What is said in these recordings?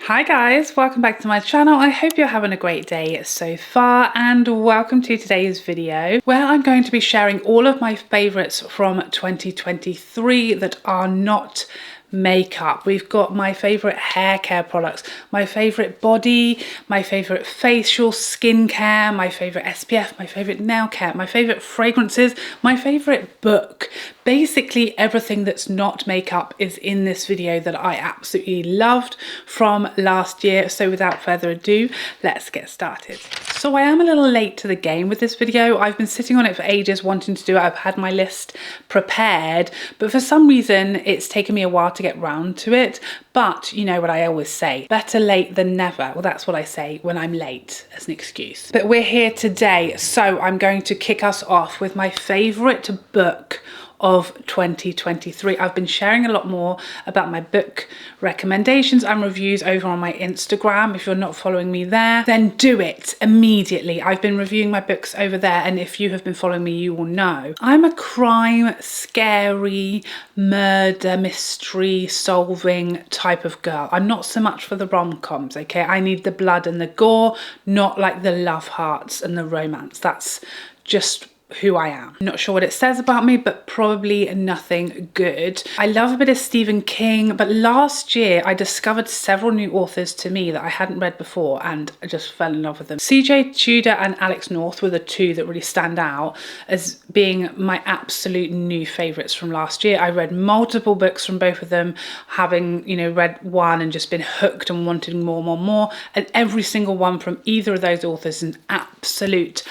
Hi guys, welcome back to my channel. I hope you're having a great day so far, and welcome to today's video where I'm going to be sharing all of my favorites from 2023 that are not makeup. We've got my favorite hair care products, my favorite body, my favorite facial skincare, my favorite SPF, my favorite nail care, my favorite fragrances, my favorite book. Basically everything that's not makeup is in this video that I absolutely loved from last year. So without further ado, let's get started. So I am a little late to the game with this video. I've been sitting on it for ages wanting to do it. I've had my list prepared, but for some reason it's taken me a while to get round to it. But you know what I always say, better late than never. Well, that's what I say when I'm late as an excuse. But we're here today, so I'm going to kick us off with my favorite book of 2023. I've been sharing a lot more about my book recommendations and reviews over on my Instagram. If you're not following me there, then do it immediately. I've been reviewing my books over there, and if you have been following me, you will know I'm a crime, scary, murder, mystery solving type of girl. I'm not so much for the rom-coms, okay? I need the blood and the gore, not like the love hearts and the romance. That's just who I am. Not sure what it says about me, but probably nothing good. I love a bit of Stephen King, but last year I discovered several new authors to me that I hadn't read before, and I just fell in love with them. CJ Tudor and Alex North were the two that really stand out as being my absolute new favorites from last year. I read multiple books from both of them, having, you know, read one and just been hooked and wanting more, and every single one from either of those authors is an absolute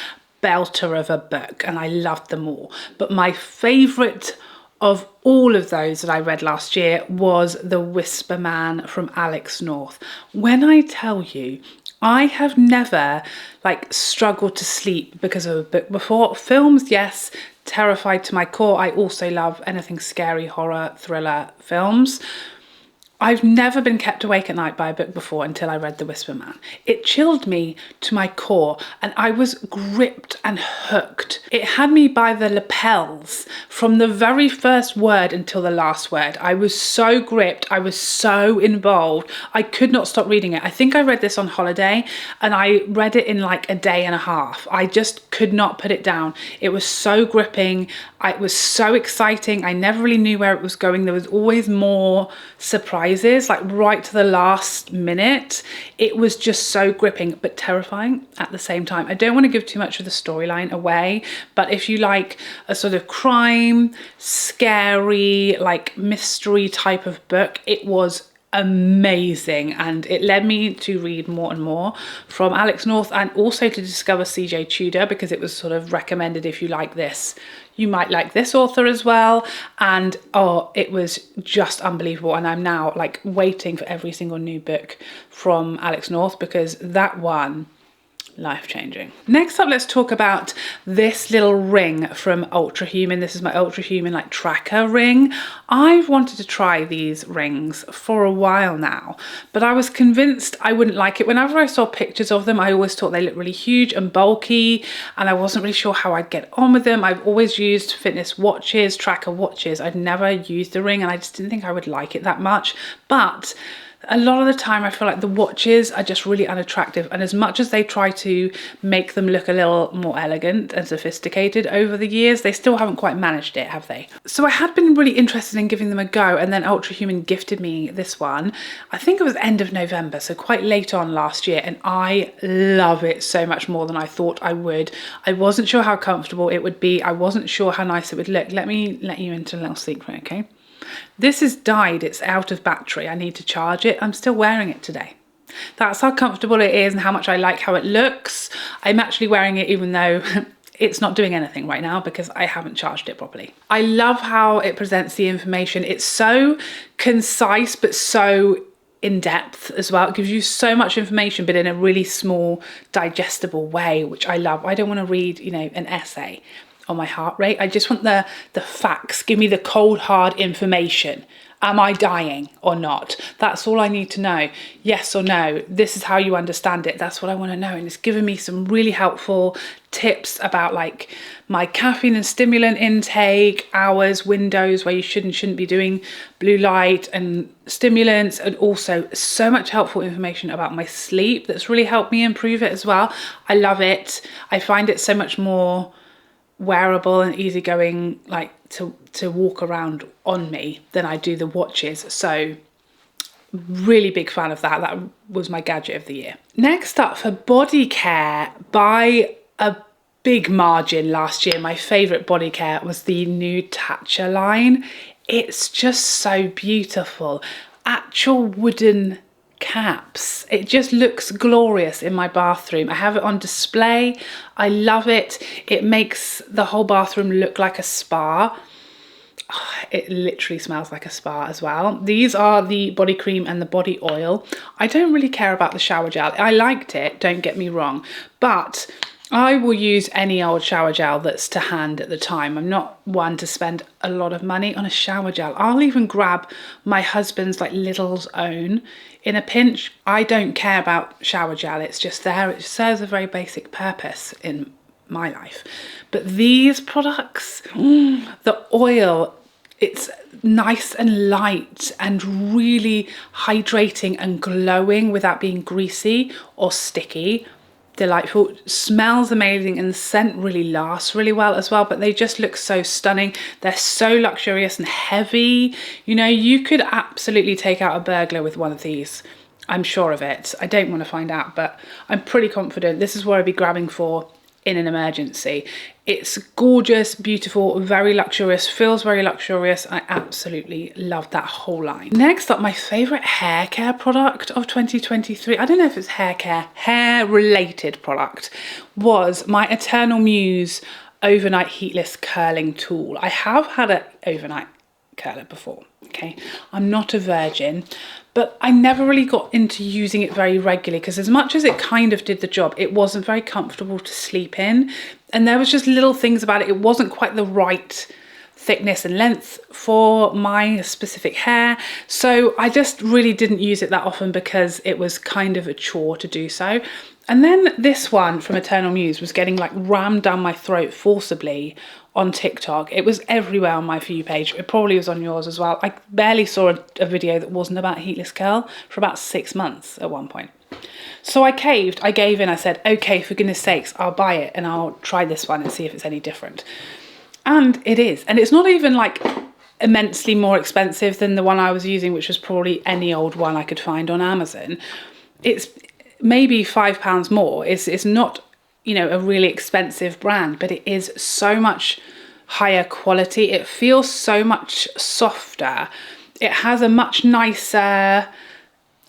belter of a book, and I loved them all. But my favorite of all of those that I read last year was The Whisper Man from Alex North. When I tell you, I have never struggled to sleep because of a book before. Films, yes, terrified to my core. I also love anything scary, horror, thriller films. I've never been kept awake at night by a book before until I read The Whisper Man. It chilled me to my core, and I was gripped and hooked. It had me by the lapels from the very first word until the last word. I was so gripped. I was so involved. I could not stop reading it. I think I read this on holiday, and I read it in like a day and a half. I just could not put it down. It was so gripping. It was so exciting. I never really knew where it was going. There was always more surprises, like right to the last minute. It was just so gripping, but terrifying at the same time. I don't want to give too much of the storyline away, but if you like a sort of crime, scary, like mystery type of book, it was amazing, and it led me to read more and more from Alex North, and also to discover CJ Tudor, because it was sort of recommended, if you like this, you might like this author as well. And oh, it was just unbelievable, and I'm now like waiting for every single new book from Alex North, because that one, life-changing. Next up, let's talk about this little ring from Ultra Human. This is my Ultra Human like tracker ring. I've wanted to try these rings for a while now, but I was convinced I wouldn't like it. Whenever I saw pictures of them, I always thought they looked really huge and bulky, and I wasn't really sure how I'd get on with them. I've always used fitness watches, tracker watches. I'd never used a ring, and I just didn't think I would like it that much. But a lot of the time I feel like the watches are just really unattractive, and as much as they try to make them look a little more elegant and sophisticated over the years, they still haven't quite managed it, have they? So I had been really interested in giving them a go, and then Ultra Human gifted me this one. I think it was end of November, so quite late on last year, and I love it so much more than I thought I would. I wasn't sure how comfortable it would be. I wasn't sure how nice it would look. Let me let you into a little secret, okay? This is died, it's out of battery. I need to charge it. I'm still wearing it today. That's how comfortable it is and how much I like how it looks. I'm actually wearing it even though it's not doing anything right now because I haven't charged it properly. I love how it presents the information. It's so concise, but so in depth as well. It gives you so much information, but in a really small, digestible way, which I love. I don't want to read, you know, an essay on my heart rate. I just want the facts. Give me the cold hard information. Am I dying or not? That's all I need to know. Yes or no. This is how you understand it. That's what I want to know. And it's given me some really helpful tips about like my caffeine and stimulant intake, hours, windows where you should and shouldn't be doing blue light and stimulants, and also so much helpful information about my sleep that's really helped me improve it as well. I love it. I find it so much more wearable and easygoing, like to walk around on me, than I do the watches. So really big fan of that. That was my gadget of the year. Next up, for body care, by a big margin last year, my favorite body care was the new Tatcha line. It's just so beautiful. Actual wooden caps. It just looks glorious in my bathroom. I have it on display. I love it. It makes the whole bathroom look like a spa. Oh, it literally smells like a spa as well. These are the body cream and the body oil. I don't really care about the shower gel. I liked it, don't get me wrong, but I will use any old shower gel that's to hand at the time. I'm not one to spend a lot of money on a shower gel. I'll even grab my husband's like Lidl's own in a pinch. I don't care about shower gel. It's just there. It serves a very basic purpose in my life. But these products, the oil, it's nice and light and really hydrating and glowing without being greasy or sticky. Delightful, smells amazing, and the scent really lasts really well as well. But they just look so stunning. They're so luxurious and heavy. You know, you could absolutely take out a burglar with one of these. I'm sure of it. I don't want to find out, but I'm pretty confident this is what I'd be grabbing for in an emergency. It's gorgeous, beautiful, very luxurious, feels very luxurious. I absolutely love that whole line. Next up, my favorite hair care product of 2023, I don't know if it's hair care, hair related product, was my Eternal Muse overnight heatless curling tool. I have had an overnight curler before, okay? I'm not a virgin, but I never really got into using it very regularly because as much as it kind of did the job, it wasn't very comfortable to sleep in. And there was just little things about it. It wasn't quite the right thickness and length for my specific hair. So I just really didn't use it that often because it was kind of a chore to do so. And then this one from Eternal Muse was getting like rammed down my throat forcibly on TikTok. It was everywhere on my For You page. It probably was on yours as well. I barely saw a video that wasn't about heatless curl for about 6 months at one point. So I caved, I gave in, I said, okay, for goodness sakes, I'll buy it and I'll try this one and see if it's any different. And it is. And it's not even like immensely more expensive than the one I was using, which was probably any old one I could find on Amazon. It's maybe £5 more. It's not, you know, a really expensive brand, but it is so much higher quality. It feels so much softer. It has a much nicer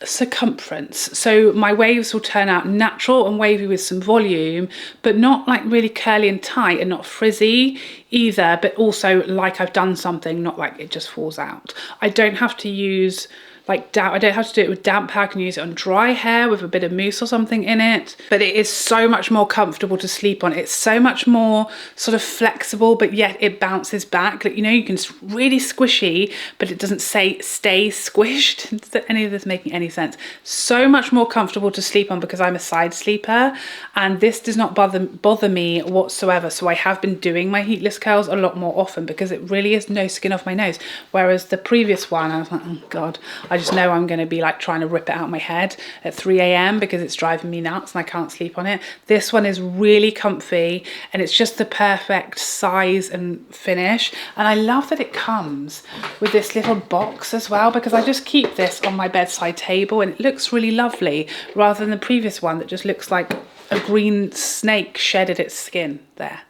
circumference, so my waves will turn out natural and wavy with some volume, but not like really curly and tight, and not frizzy either, but also like I've done something, not like it just falls out. I don't have to use like I don't have to do it with damp hair. I can use it on dry hair with a bit of mousse or something in it, but it is so much more comfortable to sleep on. It's so much more sort of flexible, but yet it bounces back. Like, you know, you can really squishy, but it doesn't say stay squished. Is any of this making any sense? So much more comfortable to sleep on because I'm a side sleeper, and this does not bother me whatsoever. So I have been doing my heatless curls a lot more often because it really is no skin off my nose. Whereas the previous one, I was like, oh God, I just know I'm going to be like trying to rip it out my head at 3 AM because it's driving me nuts and I can't sleep on it. This one is really comfy and it's just the perfect size and finish. And I love that it comes with this little box as well, because I just keep this on my bedside table and it looks really lovely, rather than the previous one that just looks like a green snake shedded its skin there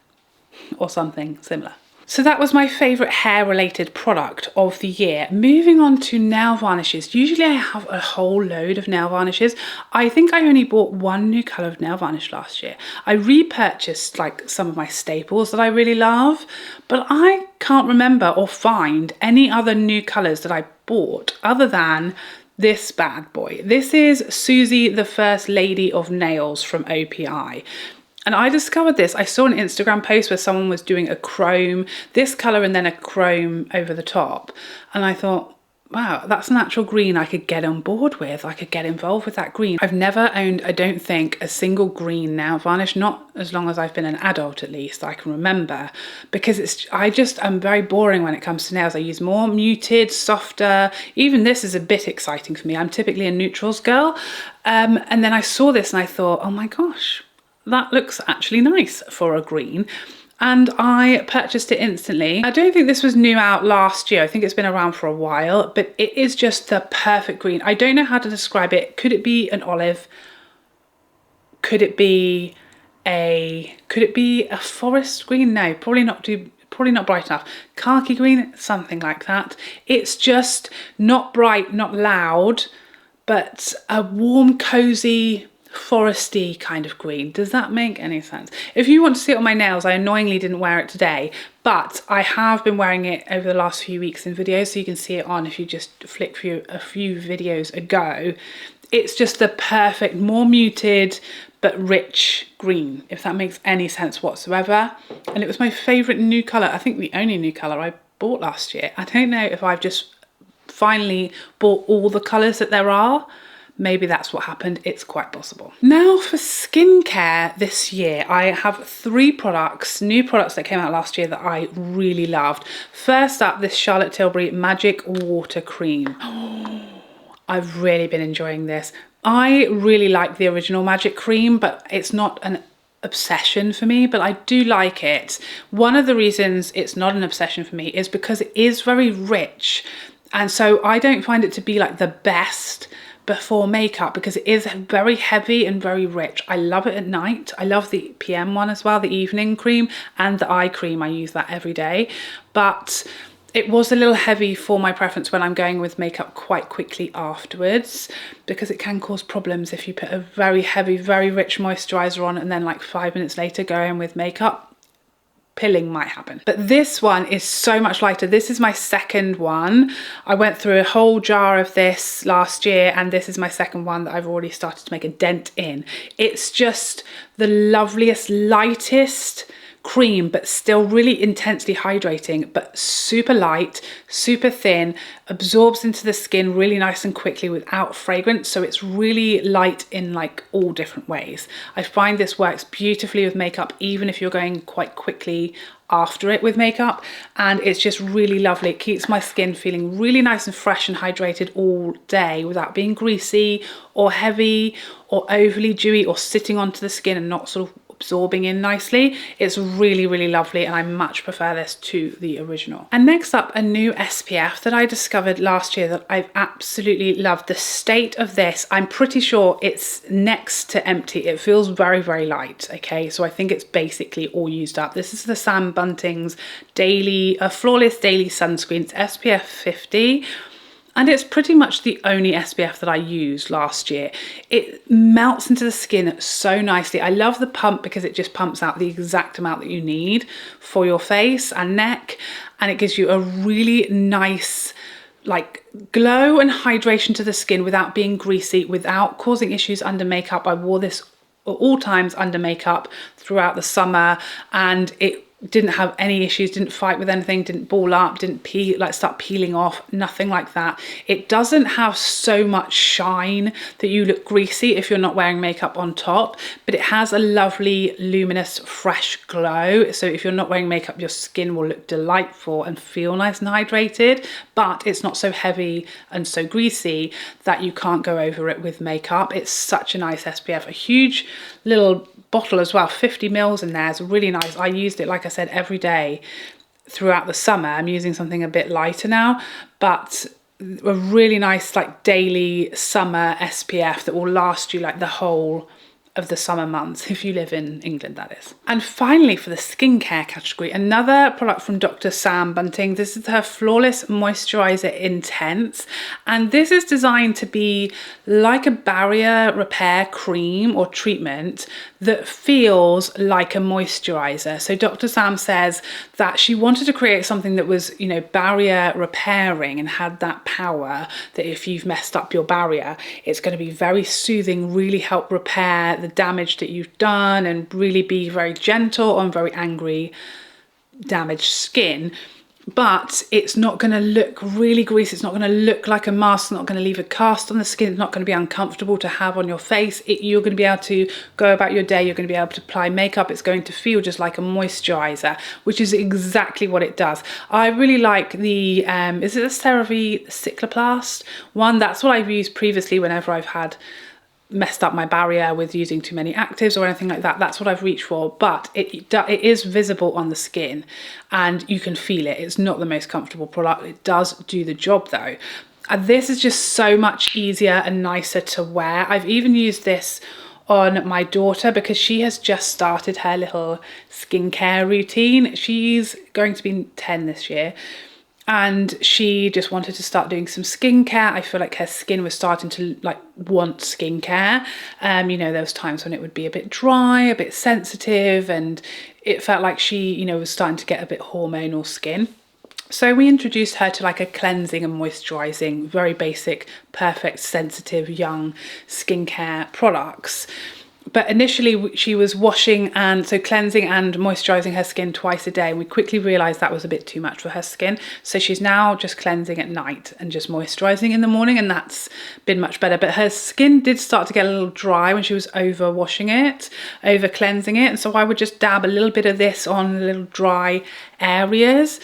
or something similar. So that was my favourite hair related product of the year. Moving on to nail varnishes. Usually I have a whole load of nail varnishes. I think I only bought one new colour of nail varnish last year. I repurchased like some of my staples that I really love, but I can't remember or find any other new colours that I bought other than this bad boy. This is Suzi, the First Lady of Nails from OPI. And I discovered this, I saw an Instagram post where someone was doing a chrome, this colour and then a chrome over the top. And I thought, wow, that's an actual green I could get on board with. I could get involved with that green. I've never owned, I don't think, a single green nail varnish, not as long as I've been an adult at least, I can remember, because I'm very boring when it comes to nails. I use more muted, softer. Even this is a bit exciting for me. I'm typically a neutrals girl. And then I saw this and I thought, oh my gosh, that looks actually nice for a green. And I purchased it instantly. I don't think this was new out last year. I think it's been around for a while, but it is just the perfect green. I don't know how to describe it. Could it be an olive? Could it be a forest green? No, probably not bright enough. Khaki green, something like that. It's just not bright, not loud, but a warm, cozy, foresty kind of green. Does that make any sense? If you want to see it on my nails, I annoyingly didn't wear it today, but I have been wearing it over the last few weeks in videos, so you can see it on if you just flick through a few videos ago. It's just the perfect, more muted but rich green, if that makes any sense whatsoever. And it was my favorite new color. I think the only new color I bought last year. I don't know if I've just finally bought all the colors that there are. Maybe that's what happened. It's quite possible. Now for skincare this year, I have 3 products, new products that came out last year that I really loved. First up, this Charlotte Tilbury Magic Water Cream. I've really been enjoying this. I really like the original Magic Cream, but it's not an obsession for me, but I do like it. One of the reasons it's not an obsession for me is because it is very rich. And so I don't find it to be like the best before makeup because it is very heavy and very rich. I love it at night. I love the PM one as well, the evening cream, and the eye cream. I use that every day, but it was a little heavy for my preference when I'm going with makeup quite quickly afterwards, because it can cause problems if you put a very heavy, very rich moisturizer on and then like 5 minutes later go in with makeup. Pilling might happen. But this one is so much lighter. This is my second one. I went through a whole jar of this last year, and this is my second one that I've already started to make a dent in. It's just the loveliest, lightest cream, but still really intensely hydrating, but super light, super thin, absorbs into the skin really nice and quickly without fragrance. So it's really light in like all different ways. I find this works beautifully with makeup, even if you're going quite quickly after it with makeup, and it's just really lovely. It keeps my skin feeling really nice and fresh and hydrated all day without being greasy or heavy or overly dewy or sitting onto the skin and not sort of absorbing in nicely. It's really, really lovely, and I much prefer this to the original. And next up, a new SPF that I discovered last year that I've absolutely loved. The state of this, I'm pretty sure it's next to empty. It feels very, very light. Okay, so I think it's basically all used up. This is the Sam Buntings Flawless Daily Sunscreen. It's SPF 50. And it's pretty much the only SPF that I used last year. It melts into the skin so nicely. I love the pump because it just pumps out the exact amount that you need for your face and neck. And it gives you a really nice like glow and hydration to the skin without being greasy, without causing issues under makeup. I wore this at all times under makeup throughout the summer, and it didn't have any issues, didn't fight with anything, didn't ball up, didn't start peeling off, nothing like that. It doesn't have so much shine that you look greasy if you're not wearing makeup on top, but it has a lovely luminous fresh glow. So if you're not wearing makeup, your skin will look delightful and feel nice and hydrated, but it's not so heavy and so greasy that you can't go over it with makeup. It's such a nice SPF, a huge little bottle as well, 50 mils in there. It's really nice. I used it, like I said, every day throughout the summer. I'm using something a bit lighter now, but a really nice like daily summer SPF that will last you like the whole of the summer months, if you live in England, that is. And finally, for the skincare category, another product from Dr. Sam Bunting. This is her Flawless Moisturizer Intense, and this is designed to be like a barrier repair cream or treatment that feels like a moisturizer. So Dr. Sam says that she wanted to create something that was, you know, barrier repairing and had that power that if you've messed up your barrier, it's going to be very soothing, really help repair the damage that you've done, and really be very gentle on very angry, damaged skin. but it's not going to look really greasy. It's not going to look like a mask. It's not going to leave a cast on the skin. It's not going to be uncomfortable to have on your face. You're going to be able to go about your day. You're going to be able to apply makeup. It's going to feel just like a moisturizer, which is exactly what it does. I really like the, is it the CeraVe Cycloplast one? That's what I've used previously whenever I've had messed up my barrier with using too many actives or anything like that. That's what I've reached for, but it is visible on the skin and you can feel it. It's not the most comfortable product. It does do the job though. And this is just so much easier and nicer to wear. I've even used this on my daughter because she has just started her little skincare routine. She's going to be 10 this year. And she just wanted to start doing some skincare. I feel like her skin was starting to like want skincare. You know, there was times when it would be a bit dry, a bit sensitive, and it felt like she, you know, was starting to get a bit hormonal skin. So we introduced her to like a cleansing and moisturizing, very basic, perfect, sensitive, young skincare products. But initially she was washing and so cleansing and moisturizing her skin twice a day, and we quickly realized that was a bit too much for her skin. So she's now just cleansing at night and just moisturizing in the morning, and that's been much better. But her skin did start to get a little dry when she was over washing it, over cleansing it. And so I would just dab a little bit of this on little dry areas.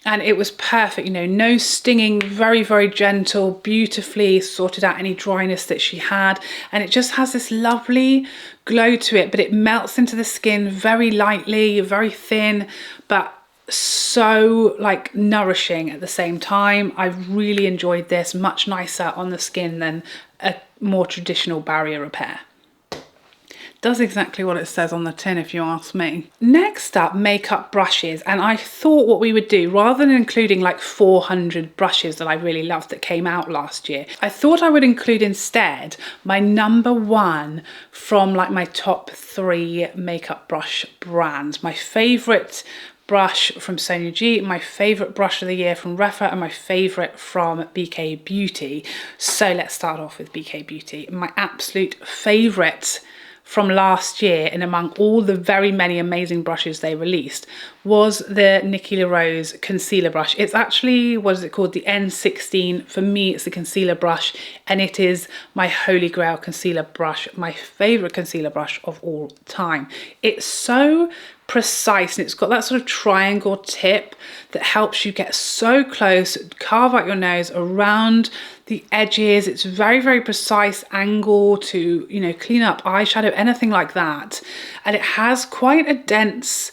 And it was perfect, you know, no stinging, very, very gentle, beautifully sorted out any dryness that she had. And it just has this lovely glow to it, but it melts into the skin very lightly, very thin, but so like nourishing at the same time. I've really enjoyed this, much nicer on the skin than a more traditional barrier repair. Does exactly what it says on the tin if you ask me. Next up, makeup brushes. And I thought what we would do, rather than including like 400 brushes that I really loved that came out last year, I thought I would include instead my #1 from like my top 3 makeup brush brands. My favorite brush from Sonia G, my favorite brush of the year from Rephr, and my favorite from BK Beauty. So let's start off with BK Beauty. My absolute favorite from last year, and among all the very many amazing brushes they released, was the Nikki Rose concealer brush. It's actually, what is it called? The N16. For me, it's the concealer brush, and it is my holy grail concealer brush, my favorite concealer brush of all time. It's so precise, and it's got that sort of triangle tip that helps you get so close, carve out your nose around the edges. It's very, very precise angle to, you know, clean up eyeshadow, anything like that. And it has quite a dense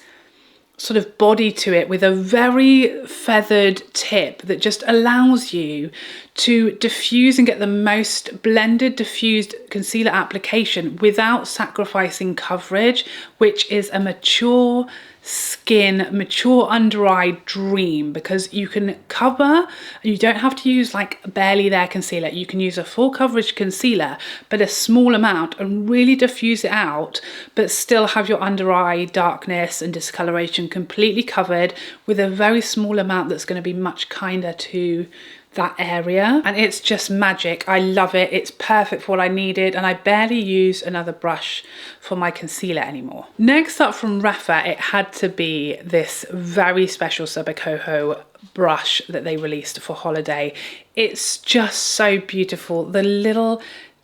sort of body to it with a very feathered tip that just allows you to diffuse and get the most blended diffused concealer application without sacrificing coverage, which is a mature skin, mature under eye dream, because you can cover, you don't have to use like barely there concealer. You can use a full coverage concealer, but a small amount, and really diffuse it out, but still have your under eye darkness and discoloration completely covered with a very small amount that's going to be much kinder to that area. And it's just magic. I love it. It's perfect for what I needed, and I barely use another brush for my concealer anymore. Next up from Rephr, it had to be this very special Saibikoho brush that they released for holiday. It's just so beautiful. The little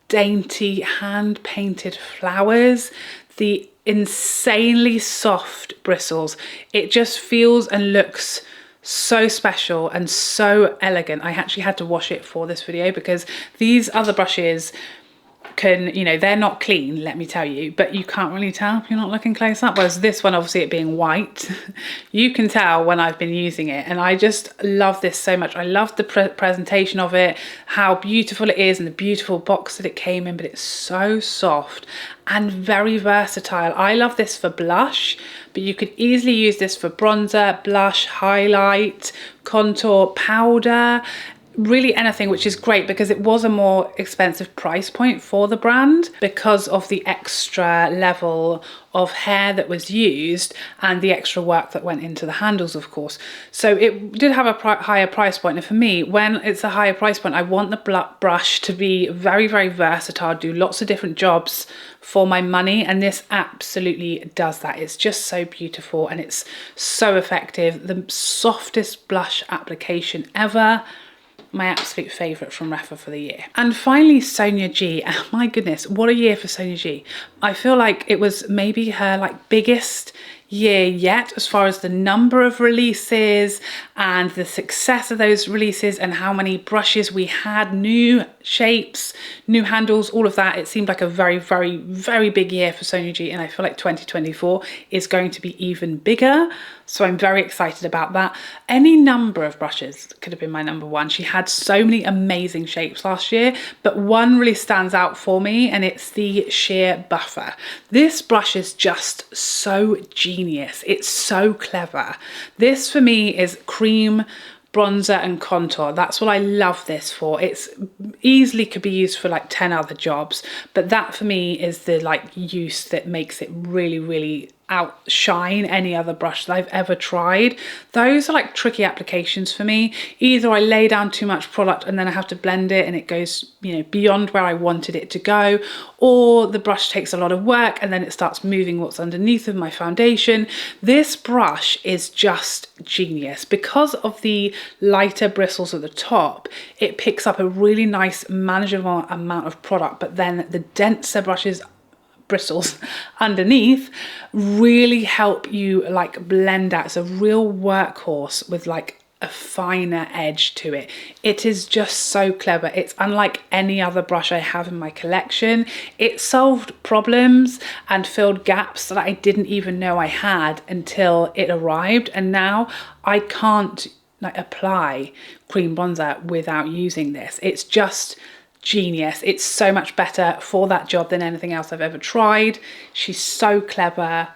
dainty hand painted flowers, the insanely soft bristles. It just feels and looks so special and so elegant. I actually had to wash it for this video because these other brushes can, you know, they're not clean, let me tell you, but you can't really tell if you're not looking close up. Whereas this one, obviously it being white, you can tell when I've been using it. And I just love this so much. I love the presentation of it, how beautiful it is, and the beautiful box that it came in, but it's so soft and very versatile. I love this for blush, but you could easily use this for bronzer, blush, highlight, contour, powder. really anything, which is great because it was a more expensive price point for the brand because of the extra level of hair that was used and the extra work that went into the handles, of course. So it did have a higher price point. And for me, when it's a higher price point, I want the brush to be very, very versatile, do lots of different jobs for my money, and this absolutely does that. It's just so beautiful and it's so effective. The softest blush application ever. My absolute favourite from Rephr for the year. And finally, Sonia G. Oh my goodness, what a year for Sonia G. I feel like it was maybe her like biggest year yet as far as the number of releases and the success of those releases and how many brushes we had, new shapes, new handles, all of that. It seemed like a very, very, very big year for Sonia G, and I feel like 2024 is going to be even bigger. So I'm very excited about that. Any number of brushes could have been my number one. She had so many amazing shapes last year, but one really stands out for me, and it's the Sheer Buffer. This brush is just so genius. It's so clever. This for me is cream, bronzer and contour. That's what I love this for. It's easily could be used for like 10 other jobs, but that for me is the like use that makes it really, really outshine any other brush that I've ever tried. Those are like tricky applications for me. Either I lay down too much product and then I have to blend it and it goes, you know, beyond where I wanted it to go, or the brush takes a lot of work and then it starts moving what's underneath of my foundation. This brush is just genius. Because of the lighter bristles at the top, it picks up a really nice manageable amount of product, but then the denser bristles underneath really help you like blend out. It's a real workhorse with like a finer edge to it. It is just so clever. It's unlike any other brush I have in my collection. It solved problems and filled gaps that I didn't even know I had until it arrived, and now I can't like apply cream bronzer without using this. It's just genius. It's so much better for that job than anything else I've ever tried. She's so clever.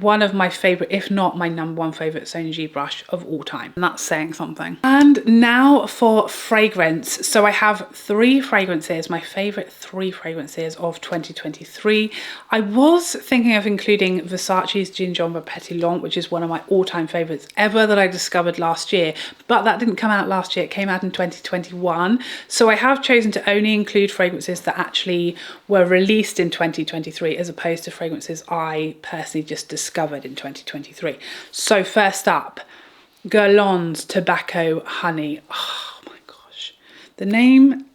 One of my favorite, if not my number one favorite Sonia G brush of all time. And that's saying something. And now for fragrance. So I have three fragrances, my favorite three fragrances of 2023. I was thinking of including Versace's Gingembre Pétillant, which is one of my all-time favorites ever that I discovered last year, but that didn't come out last year. It came out in 2021. So I have chosen to only include fragrances that actually were released in 2023 as opposed to fragrances I personally just discovered in 2023. So first up, Guerlain's Tobacco Honey. Oh my gosh, the name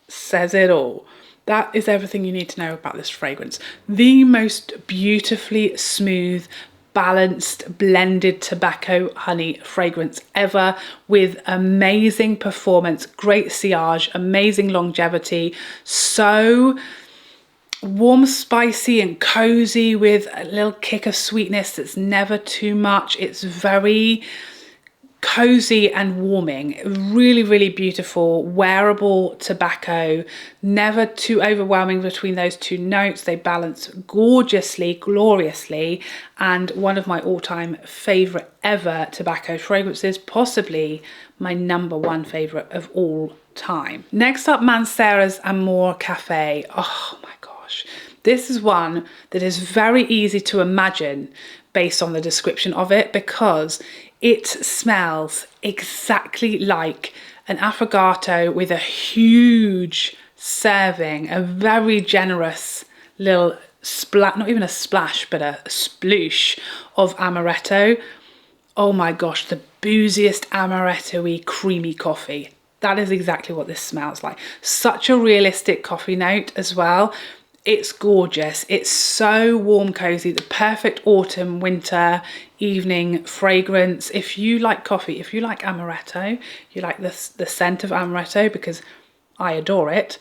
says it all. That is everything you need to know about this fragrance. The most beautifully smooth, balanced, blended tobacco honey fragrance ever, with amazing performance, great sillage, amazing longevity, so warm, spicy and cozy with a little kick of sweetness that's never too much. It's very cozy and warming. Really, really beautiful, wearable tobacco, never too overwhelming between those two notes. They balance gorgeously, gloriously, and one of my all-time favorite ever tobacco fragrances, possibly my number one favorite of all time. Next up, Mancera's Amore Caffe. Oh my gosh, this is one that is very easy to imagine based on the description of it, because it smells exactly like an affogato with a huge serving, a very generous little splash, not even a splash, but a sploosh of amaretto. Oh my gosh, the booziest amaretto-y creamy coffee. That is exactly what this smells like. Such a realistic coffee note as well. It's gorgeous. It's so warm, cozy, the perfect autumn, winter, evening fragrance. If you like coffee, if you like amaretto, you like the scent of amaretto, because I adore it,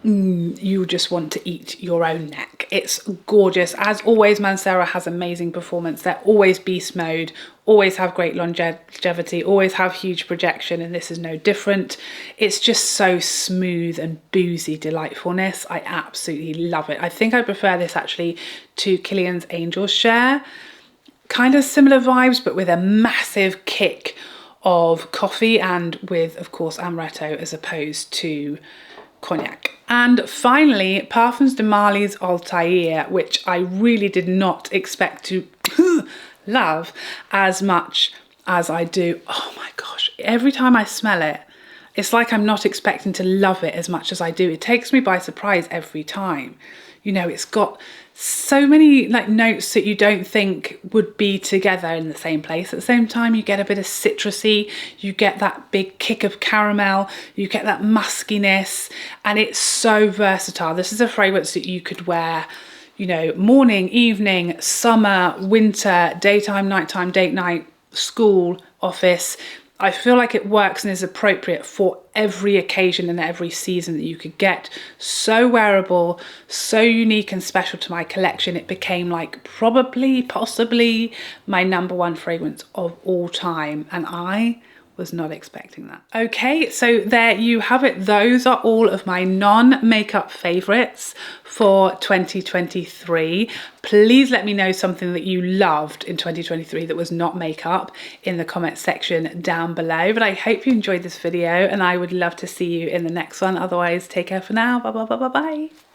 you just want to eat your own neck. It's gorgeous. As always, Mancera has amazing performance. They're always beast mode, always have great longevity, always have huge projection, and this is no different. It's just so smooth and boozy delightfulness. I absolutely love it. I think I prefer this actually to Kilian's Angel Share. Kind of similar vibes, but with a massive kick of coffee and with, of course, amaretto as opposed to cognac. And finally, Parfums de Marly's Althaiir, which I really did not expect to love as much as I do. Oh my gosh, every time I smell it, it's like I'm not expecting to love it as much as I do. It takes me by surprise every time. You know, it's got so many like notes that you don't think would be together in the same place. At the same time, you get a bit of citrusy, you get that big kick of caramel, you get that muskiness, and it's so versatile. This is a fragrance that you could wear, you know, morning, evening, summer, winter, daytime, nighttime, date night, school, office. I feel like it works and is appropriate for every occasion and every season that you could get. So wearable, so unique and special to my collection. It became like probably, possibly my #1 fragrance of all time. And I was not expecting that. Okay, so there you have it. Those are all of my non-makeup favorites for 2023. Please let me know something that you loved in 2023 that was not makeup in the comment section down below. But I hope you enjoyed this video and I would love to see you in the next one. Otherwise, take care for now. Bye bye bye bye bye.